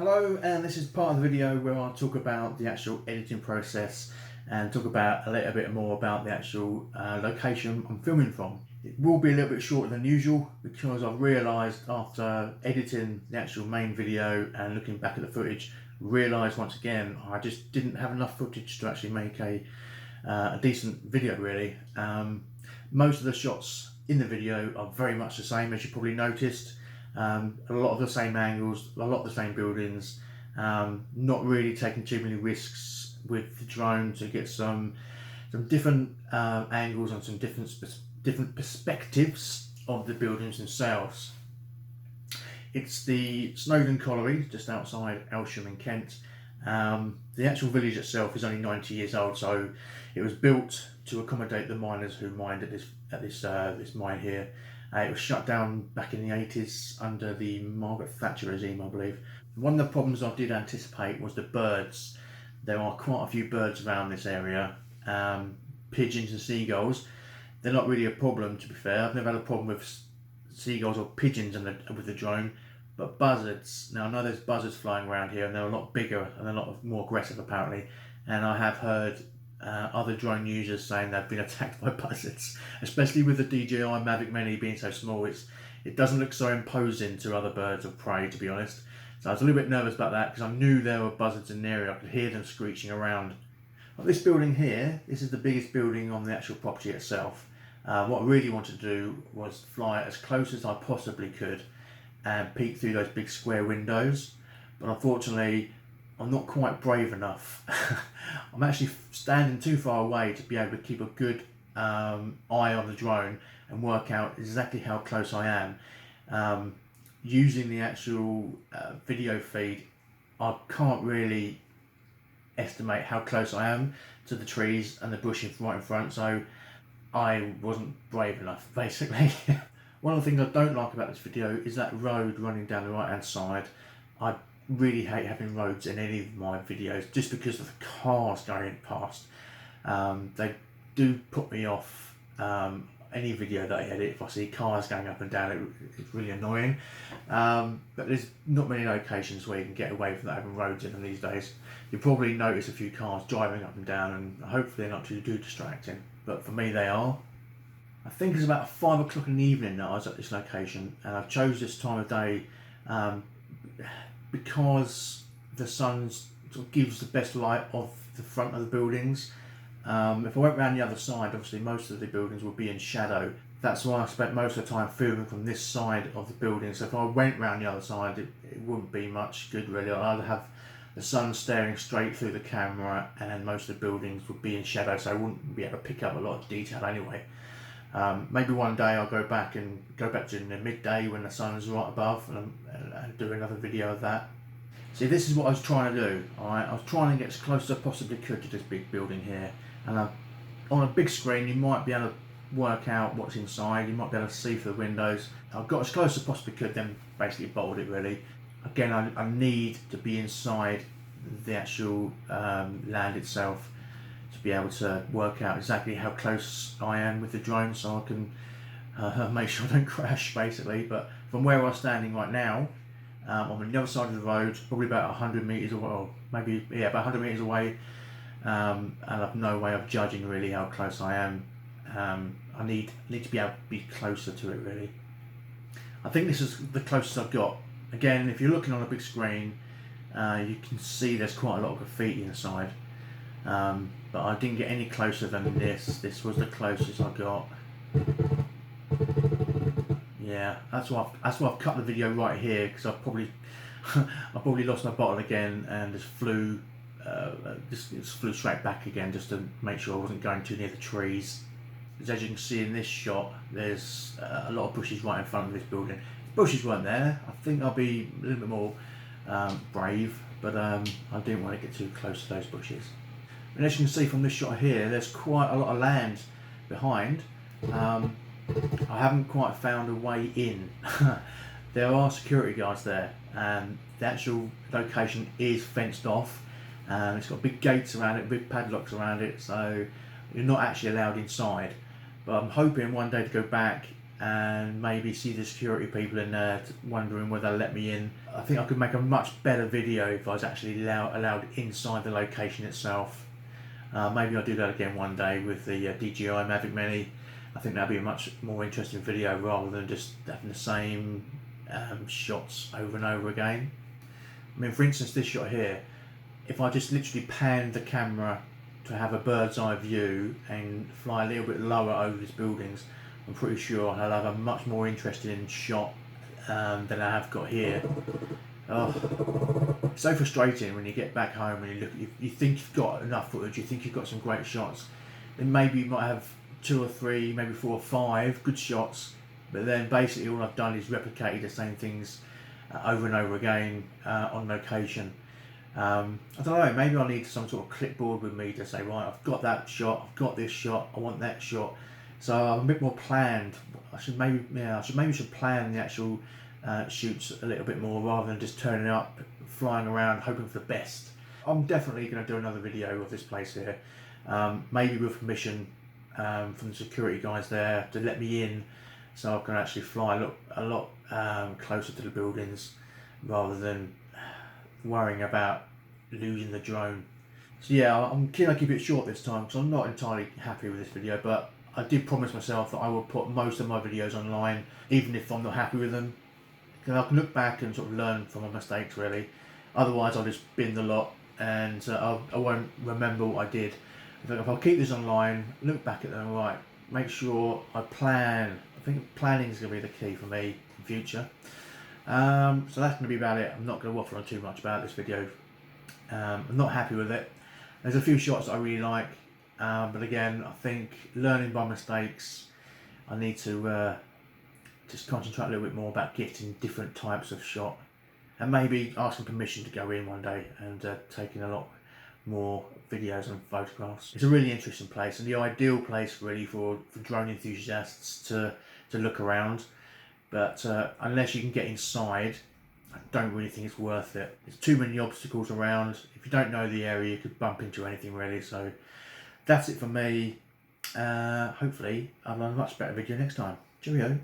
Hello, and this is part of the video where I'll talk about the actual editing process and talk about a little bit more about the actual location I'm filming from. It will be a little bit shorter than usual because I've realised after editing the actual main video and looking back at the footage, realised once again I just didn't have enough footage to actually make a decent video really. Most of the shots in the video are very much the same, as you probably noticed. A lot of the same angles, a lot of the same buildings, not really taking too many risks with the drone to get some different angles and some different perspectives of the buildings themselves. It's the Snowdown Colliery, just outside Aylesham in Kent. The actual village itself is only 90 years old, so it was built to accommodate the miners who mined at this mine here. It was shut down back in the 80s under the Margaret Thatcher regime, I believe. One of the problems I did anticipate was the birds. There are quite a few birds around this area. Pigeons and seagulls. They're not really a problem, to be fair. I've never had a problem with seagulls or pigeons with the drone, but buzzards. Now I know there's buzzards flying around here, and they're a lot bigger and a lot more aggressive apparently. And I have heard other drone users saying they've been attacked by buzzards, especially with the DJI Mavic Mini being so small. It doesn't look so imposing to other birds of prey, to be honest. So I was a little bit nervous about that because I knew there were buzzards in the area. I could hear them screeching around. But this building here, this is the biggest building on the actual property itself. What I really wanted to do was fly as close as I possibly could and peek through those big square windows, but unfortunately I'm not quite brave enough. I'm actually standing too far away to be able to keep a good eye on the drone and work out exactly how close I am. Using the actual video feed, I can't really estimate how close I am to the trees and the bush right in front, so I wasn't brave enough, basically. One of the things I don't like about this video is that road running down the right hand side. I really hate having roads in any of my videos just because of the cars going past. They do put me off any video that I edit. If I see cars going up and down, it's really annoying. But there's not many locations where you can get away from having roads in them these days. You probably notice a few cars driving up and down, and hopefully they're not too distracting, but for me they are. I think it's about 5 o'clock in the evening that I was at this location, and I chose this time of day because the sun sort of gives the best light of the front of the buildings. If I went around the other side, obviously most of the buildings would be in shadow. That's why I spent most of the time filming from this side of the building. So if I went round the other side, it wouldn't be much good really. I'd have the sun staring straight through the camera, and most of the buildings would be in shadow, so I wouldn't be able to pick up a lot of detail anyway. Maybe one day I'll go back during the midday when the sun is right above and do another video of that. See, this is what I was trying to do. I was trying to get as close as I possibly could to this big building here, and on a big screen you might be able to work out what's inside. You might be able to see through the windows. I got as close as I possibly could, then basically bottled it really. Again, I need to be inside the actual land itself to be able to work out exactly how close I am with the drone, so I can make sure I don't crash basically. But from where I'm standing right now, I'm on the other side of the road, probably about 100 metres away, or maybe about 100 metres away, and I've no way of judging really how close I am. I need to be able to be closer to it really. I think this is the closest I've got. Again, if you're looking on a big screen, you can see there's quite a lot of graffiti inside, but I didn't get any closer than this. This was the closest I got. Yeah, that's why I've cut the video right here, because I probably lost my bottle again and just flew straight back again just to make sure I wasn't going too near the trees. Because as you can see in this shot, there's a lot of bushes right in front of this building. If bushes weren't there, I think I'd be a little bit more brave, but I didn't want to get too close to those bushes. And as you can see from this shot here, there's quite a lot of land behind. I haven't quite found a way in. There are security guards there, and the actual location is fenced off, and it's got big gates around it, big padlocks around it, so you're not actually allowed inside. But I'm hoping one day to go back and maybe see the security people in there wondering whether they'll let me in. I think I could make a much better video if I was actually allowed inside the location itself. Maybe I'll do that again one day with the DJI Mavic Mini. I think that'd be a much more interesting video rather than just having the same shots over and over again. I mean, for instance, this shot here, if I just literally pan the camera to have a bird's eye view and fly a little bit lower over these buildings, I'm pretty sure I'll have a much more interesting shot than I have got here. Oh, it's so frustrating when you get back home and you think you've got enough footage, you think you've got some great shots, then maybe you might have 2 or 3, maybe 4 or 5 good shots, but then basically all I've done is replicated the same things over and over again on location. I don't know, maybe I need some sort of clipboard with me to say, right, I've got that shot, I've got this shot, I want that shot. So I'm a bit more planned. I should maybe plan the actual shoots a little bit more rather than just turning up, flying around, hoping for the best. I'm definitely going to do another video of this place here, maybe with permission from the security guys there to let me in, so I can actually fly a lot closer to the buildings rather than worrying about losing the drone. So yeah, I'm keen to keep it short this time because I'm not entirely happy with this video, but I did promise myself that I will put most of my videos online, even if I'm not happy with them. Because I can look back and sort of learn from my mistakes, really. Otherwise, I'll just bin the lot and I won't remember what I did. If I keep this online, look back at them, right, make sure I plan. I think planning is going to be the key for me in future. So that's going to be about it. I'm not going to waffle on too much about this video. I'm not happy with it. There's a few shots that I really like. But again, I think learning by mistakes, I need to just concentrate a little bit more about getting different types of shot and maybe asking permission to go in one day and taking a lot more videos and photographs. It's a really interesting place and the ideal place really for drone enthusiasts to look around, but unless you can get inside, I don't really think it's worth it. There's too many obstacles around. If you don't know the area, you could bump into anything really. So that's it for me. Hopefully I'll have a much better video next time. Cheerio.